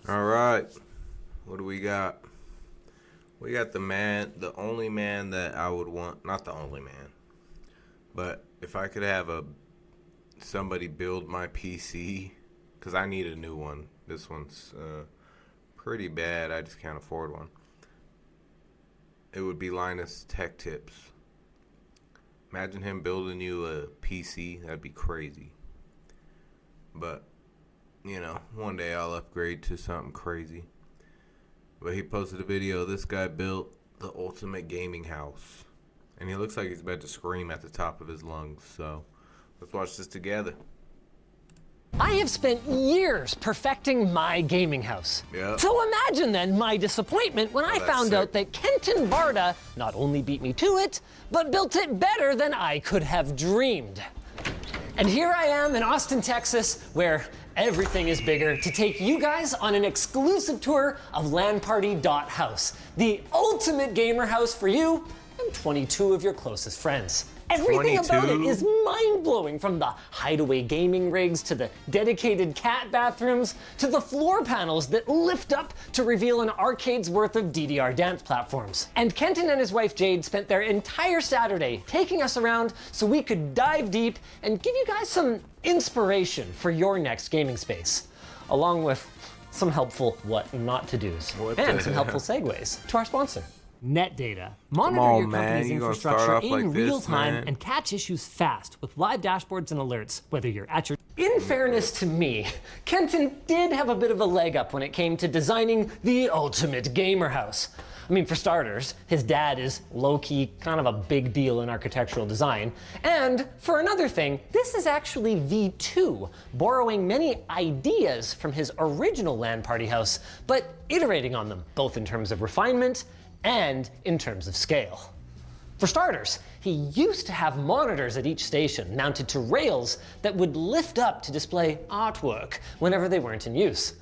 All right, what do we got? We got the only man that I would want, not the only man, but if I could have somebody build my PC, because I need a new one. This one's pretty bad. I just can't afford one. It would be LinusTechTips. Imagine him building you a PC. That'd be crazy. But, one day I'll upgrade to something crazy. But he posted a video. This guy built the ultimate gaming house. And he looks like he's about to scream at the top of his lungs. So, let's watch this together. I have spent years perfecting my gaming house. Yep. So imagine then my disappointment when I found out that Kenton Varda not only beat me to it, but built it better than I could have dreamed. And here I am in Austin, Texas, where everything is bigger, to take you guys on an exclusive tour of LANparty.house, the ultimate gamer house for you and 22 of your closest friends. Everything 22? about it is mind-blowing, from the hideaway gaming rigs to the dedicated cat bathrooms to the floor panels that lift up to reveal an arcade's worth of DDR dance platforms. And Kenton and his wife Jade spent their entire Saturday taking us around so we could dive deep and give you guys some inspiration for your next gaming space, along with some helpful what not to do's and some helpful segues to our sponsor. NetData. Monitor your company's infrastructure in real time and catch issues fast with live dashboards and alerts, whether you're at your... In fairness to me, Kenton did have a bit of a leg up when it came to designing the ultimate gamer house. I mean, for starters, his dad is low-key kind of a big deal in architectural design. And for another thing, this is actually V2, borrowing many ideas from his original LAN party house, but iterating on them, both in terms of refinement and in terms of scale. For starters, he used to have monitors at each station mounted to rails that would lift up to display artwork whenever they weren't in use.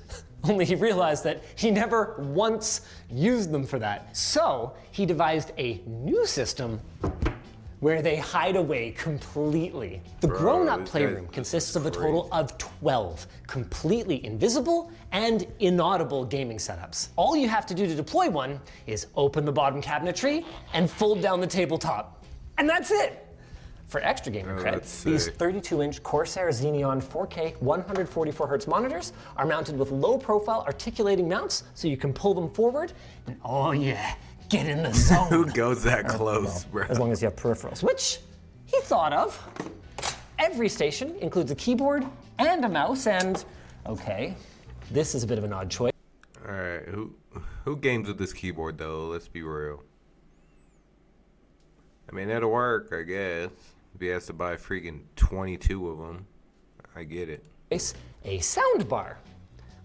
Only he realized that he never once used them for that. So he devised a new system where they hide away completely. The grown-up playroom consists of a total of 12 completely invisible and inaudible gaming setups. All you have to do to deploy one is open the bottom cabinetry and fold down the tabletop. And that's it. For extra gamer credit, these 32-inch Corsair Xeneon 4K 144Hz monitors are mounted with low-profile articulating mounts so you can pull them forward and, oh yeah, get in the zone. Who goes that close, bro? As long as you have peripherals, which he thought of. Every station includes a keyboard and a mouse, and okay, this is a bit of an odd choice. All right, who games with this keyboard though? Let's be real. I mean, that'll work, I guess. If he has to buy freaking 22 of them, I get it. A sound bar.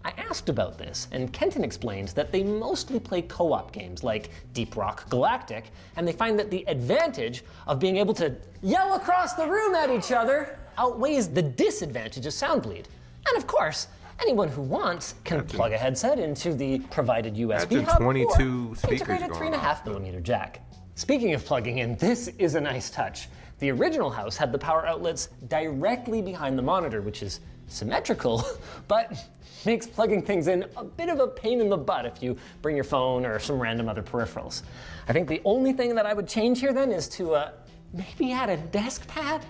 I asked about this, and Kenton explained that they mostly play co-op games like Deep Rock Galactic, and they find that the advantage of being able to yell across the room at each other outweighs the disadvantage of sound bleed. And of course, anyone who wants can plug a headset into the provided USB hub 22 or speakers integrate a 3.5mm jack. Speaking of plugging in, this is a nice touch. The original house had the power outlets directly behind the monitor, which is symmetrical, but makes plugging things in a bit of a pain in the butt if you bring your phone or some random other peripherals. I think the only thing that I would change here then is to maybe add a desk pad.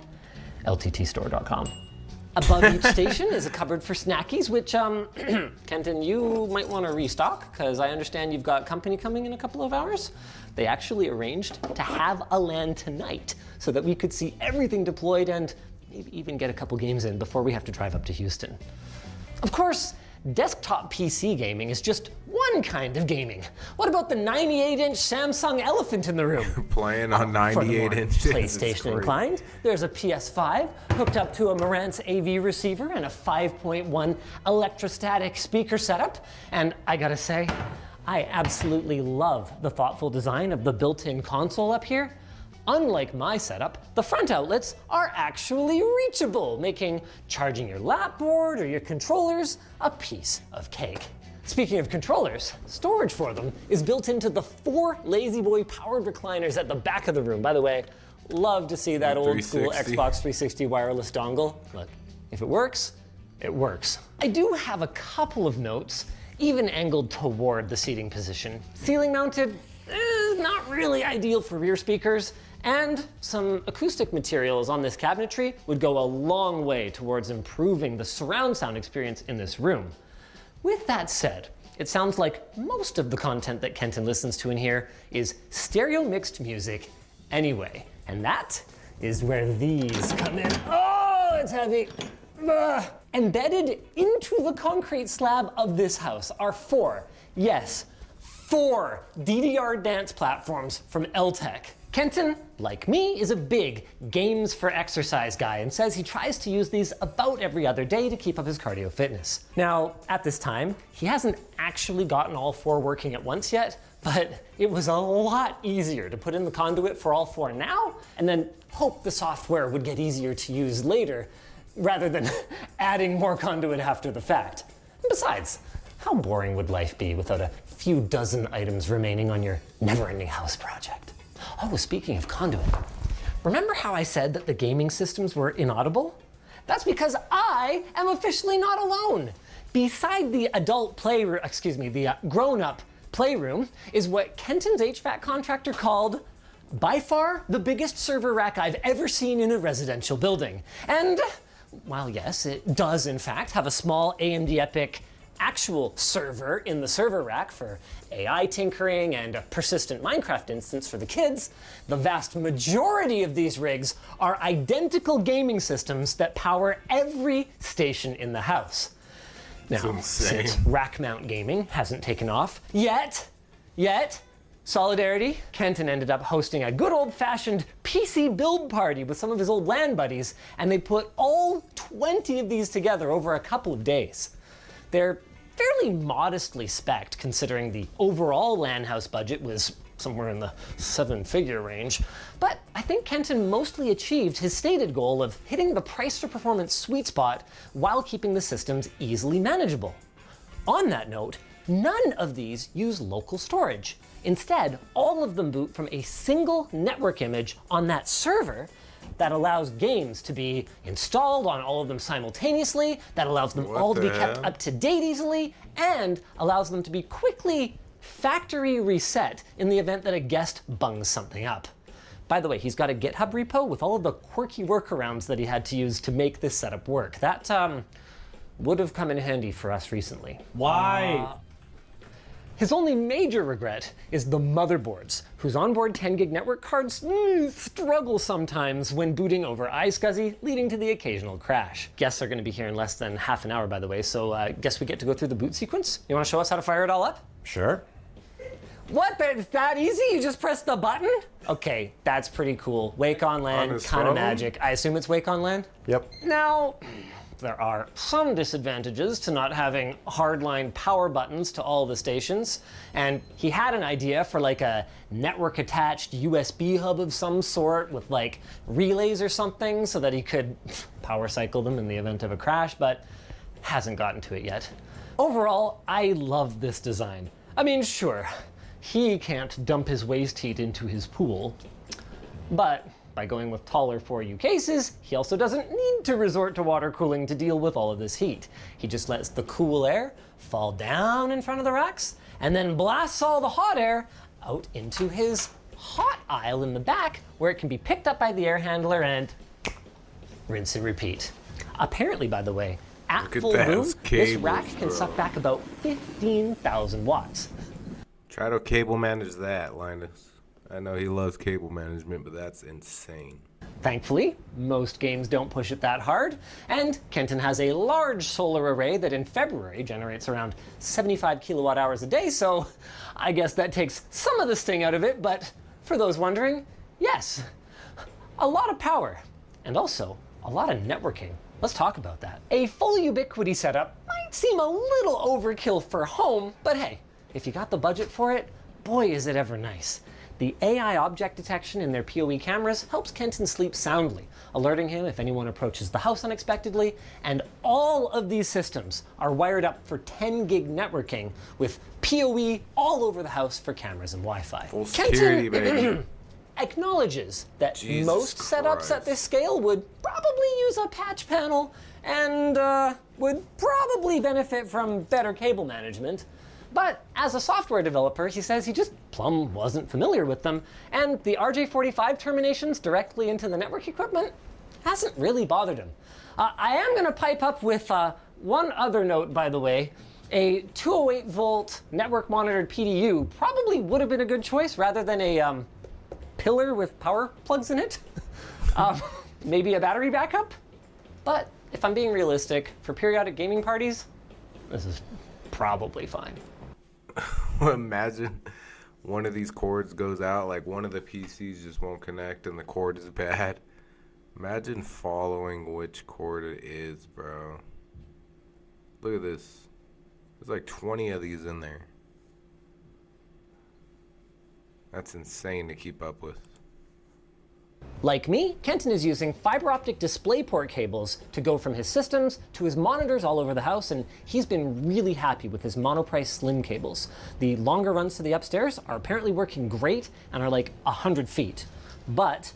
LTTstore.com. Above each station is a cupboard for snackies, which, Kenton, you might want to restock, because I understand you've got company coming in a couple of hours. They actually arranged to have a LAN tonight so that we could see everything deployed and maybe even get a couple games in before we have to drive up to Houston. Of course, desktop PC gaming is just one kind of gaming. What about the 98-inch Samsung elephant in the room? Playing on 98 inches. PlayStation inclined, there's a PS5 hooked up to a Marantz AV receiver and a 5.1 electrostatic speaker setup. And I gotta say, I absolutely love the thoughtful design of the built-in console up here. Unlike my setup, the front outlets are actually reachable, making charging your lapboard or your controllers a piece of cake. Speaking of controllers, storage for them is built into the 4 La-Z-Boy powered recliners at the back of the room. By the way, love to see that old school Xbox 360 wireless dongle. Look, if it works, it works. I do have a couple of notes. even angled toward the seating position. Ceiling mounted is not really ideal for rear speakers, and some acoustic materials on this cabinetry would go a long way towards improving the surround sound experience in this room. With that said, it sounds like most of the content that Kenton listens to in here is stereo mixed music anyway, and that is where these come in. Oh, it's heavy. Ugh. Embedded into the concrete slab of this house are four DDR dance platforms from L-Tech. Kenton, like me, is a big games for exercise guy and says he tries to use these about every other day to keep up his cardio fitness. Now, at this time, he hasn't actually gotten all four working at once yet, but it was a lot easier to put in the conduit for all four now and then hope the software would get easier to use later rather than adding more conduit after the fact. And besides, how boring would life be without a few dozen items remaining on your never-ending house project? Oh, speaking of conduit, remember how I said that the gaming systems were inaudible? That's because I am officially not alone. Beside the grown-up playroom is what Kenton's HVAC contractor called, by far, the biggest server rack I've ever seen in a residential building. And while yes, it does in fact have a small AMD EPYC actual server in the server rack for AI tinkering and a persistent Minecraft instance for the kids, the vast majority of these rigs are identical gaming systems that power every station in the house. Now, since rack mount gaming hasn't taken off yet, solidarity, Kenton ended up hosting a good old-fashioned PC build party with some of his old LAN buddies, and they put all 20 of these together over a couple of days. They're fairly modestly spec'd considering the overall LAN house budget was somewhere in the 7-figure range, but I think Kenton mostly achieved his stated goal of hitting the price to performance sweet spot while keeping the systems easily manageable. On that note, none of these use local storage. Instead, all of them boot from a single network image on that server that allows games to be installed on all of them simultaneously, that allows them all to be kept up to date easily, and allows them to be quickly factory reset in the event that a guest bungs something up. By the way, he's got a GitHub repo with all of the quirky workarounds that he had to use to make this setup work. That would have come in handy for us recently. Why? His only major regret is the motherboards, whose onboard 10 gig network cards struggle sometimes when booting over iSCSI, leading to the occasional crash. Guests are going to be here in less than half an hour, by the way, so guess we get to go through the boot sequence? You want to show us how to fire it all up? Sure. What? It's that easy? You just press the button? Okay, that's pretty cool. Wake on LAN, kind of magic. I assume it's Wake on LAN? Yep. Now, there are some disadvantages to not having hardline power buttons to all the stations, and he had an idea for like a network attached USB hub of some sort with like relays or something so that he could power cycle them in the event of a crash, but hasn't gotten to it yet. Overall, I love this design. I mean, sure, he can't dump his waste heat into his pool, but by going with taller 4U cases, he also doesn't need to resort to water cooling to deal with all of this heat. He just lets the cool air fall down in front of the racks and then blasts all the hot air out into his hot aisle in the back where it can be picked up by the air handler and rinse and repeat. Apparently, by the way, at full boom, this rack can suck back about 15,000 watts. Try to cable manage that, Linus. I know he loves cable management, but that's insane. Thankfully, most games don't push it that hard, and Kenton has a large solar array that in February generates around 75 kilowatt hours a day, so I guess that takes some of the sting out of it, but for those wondering, yes, a lot of power, and also a lot of networking. Let's talk about that. A full Ubiquity setup might seem a little overkill for home, but hey, if you got the budget for it, boy is it ever nice. The AI object detection in their PoE cameras helps Kenton sleep soundly, alerting him if anyone approaches the house unexpectedly, and all of these systems are wired up for 10 gig networking with PoE all over the house for cameras and Wi-Fi. Full security, baby. acknowledges that Jesus most setups Christ. at this scale would probably use a patch panel and would probably benefit from better cable management. But as a software developer, he says he just plumb wasn't familiar with them, and the RJ45 terminations directly into the network equipment hasn't really bothered him. I am going to pipe up with one other note, by the way. A 208 volt network monitored PDU probably would have been a good choice rather than a pillar with power plugs in it. Maybe a battery backup. But if I'm being realistic, for periodic gaming parties, this is probably fine. Imagine one of these cords goes out, like one of the PCs just won't connect and the cord is bad. Imagine following which cord it is, bro. Look at this. There's like 20 of these in there. That's insane to keep up with. Like me, Kenton is using fiber optic DisplayPort cables to go from his systems to his monitors all over the house, and he's been really happy with his Monoprice Slim cables. The longer runs to the upstairs are apparently working great and are like 100 feet. But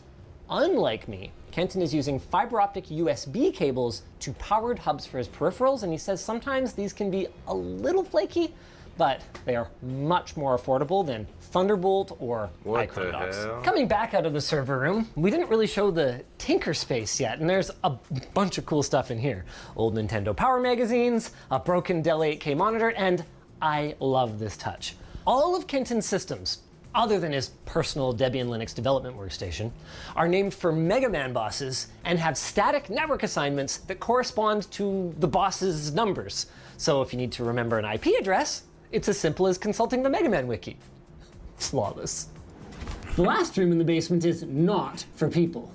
unlike me, Kenton is using fiber optic USB cables to powered hubs for his peripherals, and he says sometimes these can be a little flaky, but they are much more affordable than Thunderbolt or iChronodox. Coming back out of the server room, we didn't really show the Tinker Space yet, and there's a bunch of cool stuff in here. Old Nintendo Power magazines, a broken Dell 8K monitor, and I love this touch. All of Kenton's systems, other than his personal Debian Linux development workstation, are named for Mega Man bosses and have static network assignments that correspond to the boss's numbers. So if you need to remember an IP address, it's as simple as consulting the Mega Man wiki. Flawless. The last room in the basement is not for people.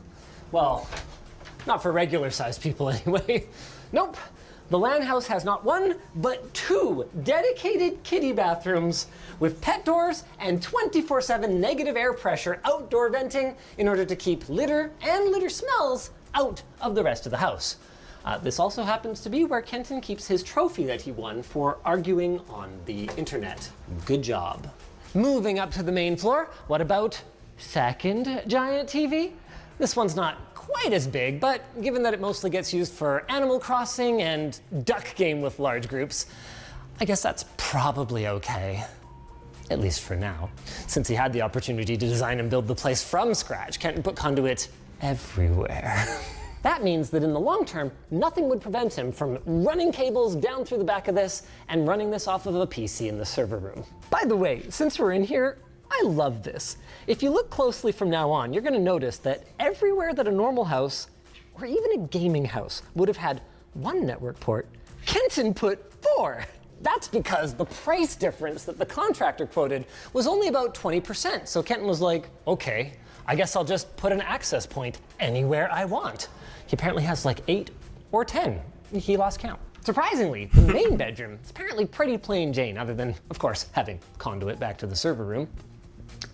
Well, not for regular sized people anyway. Nope. The LAN house has not one, but two dedicated kiddie bathrooms with pet doors and 24/7 negative air pressure outdoor venting in order to keep litter and litter smells out of the rest of the house. This also happens to be where Kenton keeps his trophy that he won for arguing on the internet. Good job. Moving up to the main floor, what about second giant TV? This one's not quite as big, but given that it mostly gets used for Animal Crossing and duck game with large groups, I guess that's probably okay. At least for now. Since he had the opportunity to design and build the place from scratch, Kenton put conduit everywhere. That means that in the long term, nothing would prevent him from running cables down through the back of this and running this off of a PC in the server room. By the way, since we're in here, I love this. If you look closely from now on, you're gonna notice that everywhere that a normal house, or even a gaming house, would have had one network port, Kenton put 4. That's because the price difference that the contractor quoted was only about 20%. So Kenton was like, okay, I guess I'll just put an access point anywhere I want. He apparently has like 8 or 10. He lost count. Surprisingly, the main bedroom is apparently pretty plain Jane, other than, of course, having conduit back to the server room,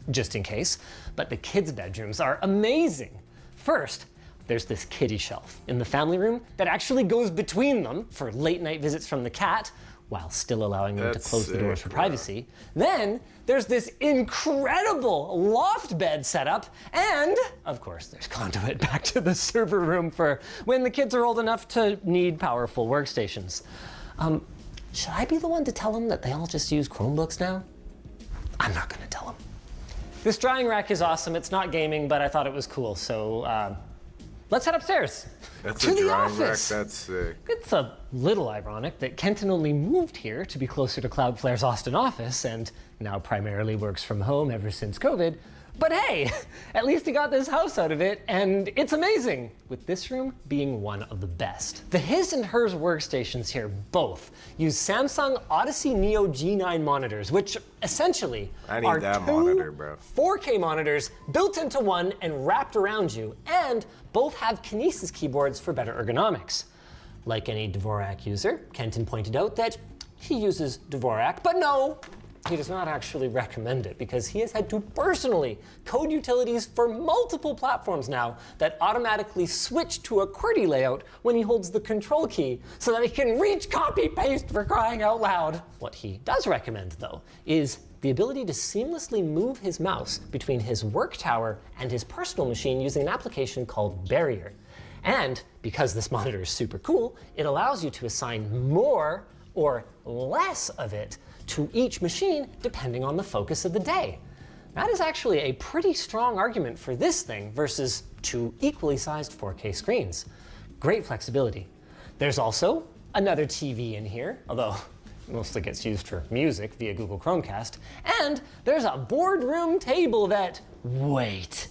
just in case. But the kids' bedrooms are amazing. First, there's this kiddie shelf in the family room that actually goes between them for late night visits from the cat, while still allowing them to close the doors for privacy. Then there's this incredible loft bed setup, and of course there's conduit back to the server room for when the kids are old enough to need powerful workstations. Should I be the one to tell them that they all just use Chromebooks now? I'm not gonna tell them. This drying rack is awesome. It's not gaming, but I thought it was cool, so let's head upstairs. That's to a the drying office. rack, that's sick. It's a little ironic that Kenton only moved here to be closer to Cloudflare's Austin office and now primarily works from home ever since COVID. But hey, at least he got this house out of it, and it's amazing, with this room being one of the best. The his and hers workstations here both use Samsung Odyssey Neo G9 monitors, which essentially are that two monitor, bro. 4K monitors built into one and wrapped around you, and both have Kinesis keyboards for better ergonomics. Like any Dvorak user, Kenton pointed out that he uses Dvorak, but no, He does not actually recommend it because he has had to personally code utilities for multiple platforms now that automatically switch to a QWERTY layout when he holds the control key so that he can reach copy paste for crying out loud. What he does recommend, though, is the ability to seamlessly move his mouse between his work tower and his personal machine using an application called Barrier. And because this monitor is super cool, it allows you to assign more or less of it to each machine depending on the focus of the day. That is actually a pretty strong argument for this thing versus two equally sized 4K screens. Great flexibility. There's also another TV in here, although it mostly gets used for music via Google Chromecast. And there's a boardroom table that, wait,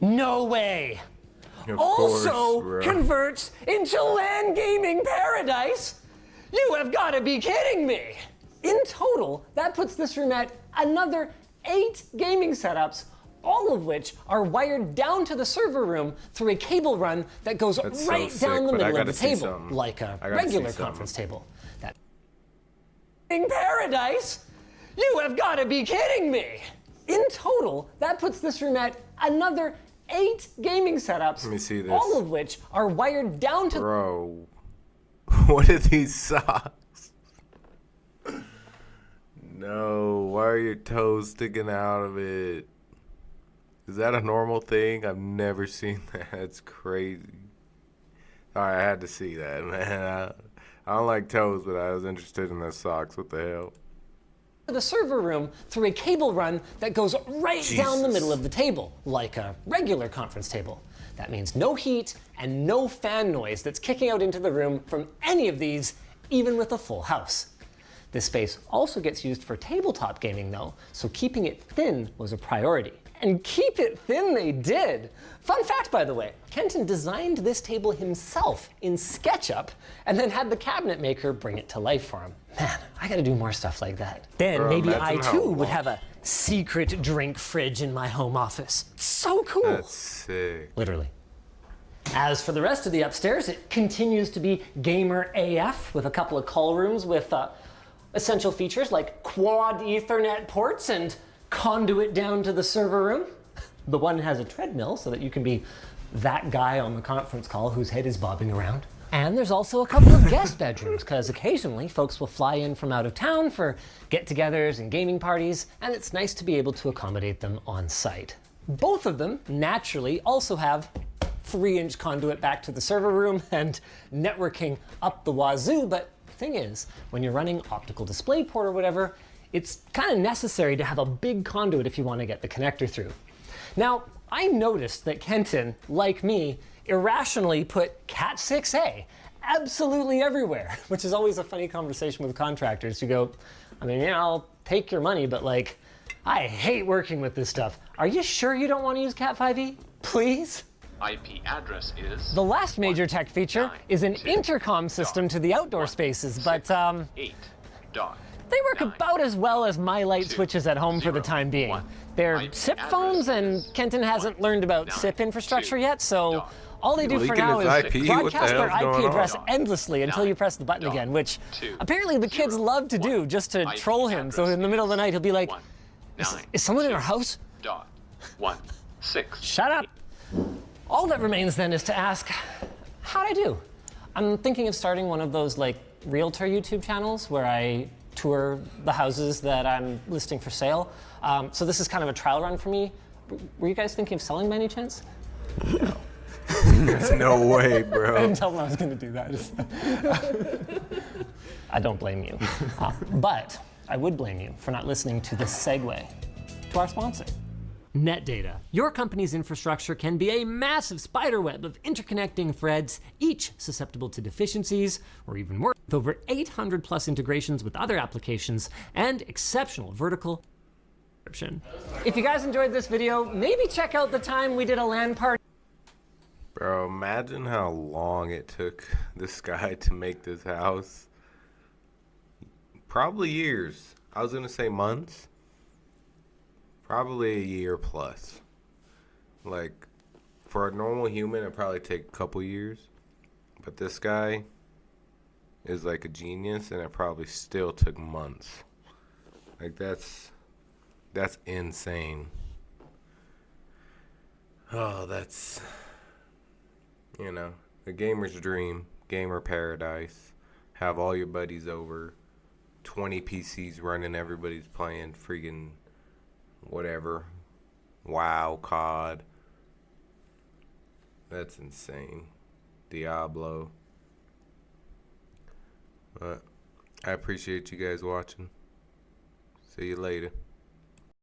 no way, also converts into LAN gaming paradise. You have got to be kidding me! In total, that puts this room at another 8 gaming setups, all of which are wired down to the server room through a cable run that goes right down the middle of the table, like a regular conference table. That in paradise? You have got to be kidding me! In total, that puts this room at another 8 gaming setups, Let me see this. all of which are wired down to Bro, what are these socks? No, why are your toes sticking out of it? Is that a normal thing? I've never seen that. That's crazy. Alright, I had to see that, man. I don't like toes, but I was interested in the socks. What the hell? the server room through a cable run that goes right down the middle of the table, like a regular conference table. That means no heat and no fan noise that's kicking out into the room from any of these, even with a full house. This space also gets used for tabletop gaming though, so keeping it thin was a priority. And keep it thin they did! Fun fact, by the way, Kenton designed this table himself in SketchUp and then had the cabinet maker bring it to life for him. Man, I gotta do more stuff like that. Then maybe I too would have a secret drink fridge in my home office. So cool! That's sick. Literally. As for the rest of the upstairs, it continues to be gamer AF with a couple of call rooms with essential features like quad Ethernet ports and conduit down to the server room. The one has a treadmill so that you can be that guy on the conference call whose head is bobbing around. And there's also a couple of guest bedrooms, because occasionally folks will fly in from out of town for get-togethers and gaming parties, and it's nice to be able to accommodate them on site. Both of them, naturally, also have 3-inch conduit back to the server room and networking up the wazoo, but the thing is, when you're running optical display port or whatever, it's kind of necessary to have a big conduit if you want to get the connector through. Now, I noticed that Kenton, like me, irrationally put Cat 6A absolutely everywhere, which is always a funny conversation with contractors who go, I mean, yeah, I'll take your money, but like, I hate working with this stuff. Are you sure you don't want to use Cat 5e? Please? IP address is... The last major tech feature is an intercom system to the outdoor spaces, but they work about as well as my light switches at home for the time being. They're SIP phones, and Kenton hasn't learned about SIP infrastructure yet, so all they do for now is broadcast their IP address endlessly until you press the button again, which apparently the kids love to do just to troll him. So in the middle of the night, he'll be like, is someone in our house? Shut up. All that remains then is to ask, how'd I do? I'm thinking of starting one of those like realtor YouTube channels where I tour the houses that I'm listing for sale. So this is kind of a trial run for me. Were you guys thinking of selling by any chance? No. There's no way, bro. I didn't tell them I was going to do that. I don't blame you. But I would blame you for not listening to this segue to our sponsor. NetData. Your company's infrastructure can be a massive spiderweb of interconnecting threads, each susceptible to deficiencies, or even worse, with over 800 plus integrations with other applications and exceptional vertical encryption. If you guys enjoyed this video, maybe check out the time we did a LAN party. Bro, imagine how long it took this guy to make this house. Probably years. I was gonna say months. Probably a year plus. Like, for a normal human, it'd probably take a couple years. But this guy is like a genius, and it probably still took months. Like that's insane. Oh, that's, a gamer's dream, gamer paradise. Have all your buddies over, 20 PCs running, everybody's playing freaking whatever. WoW, COD. That's insane. Diablo. But I appreciate you guys watching. See you later.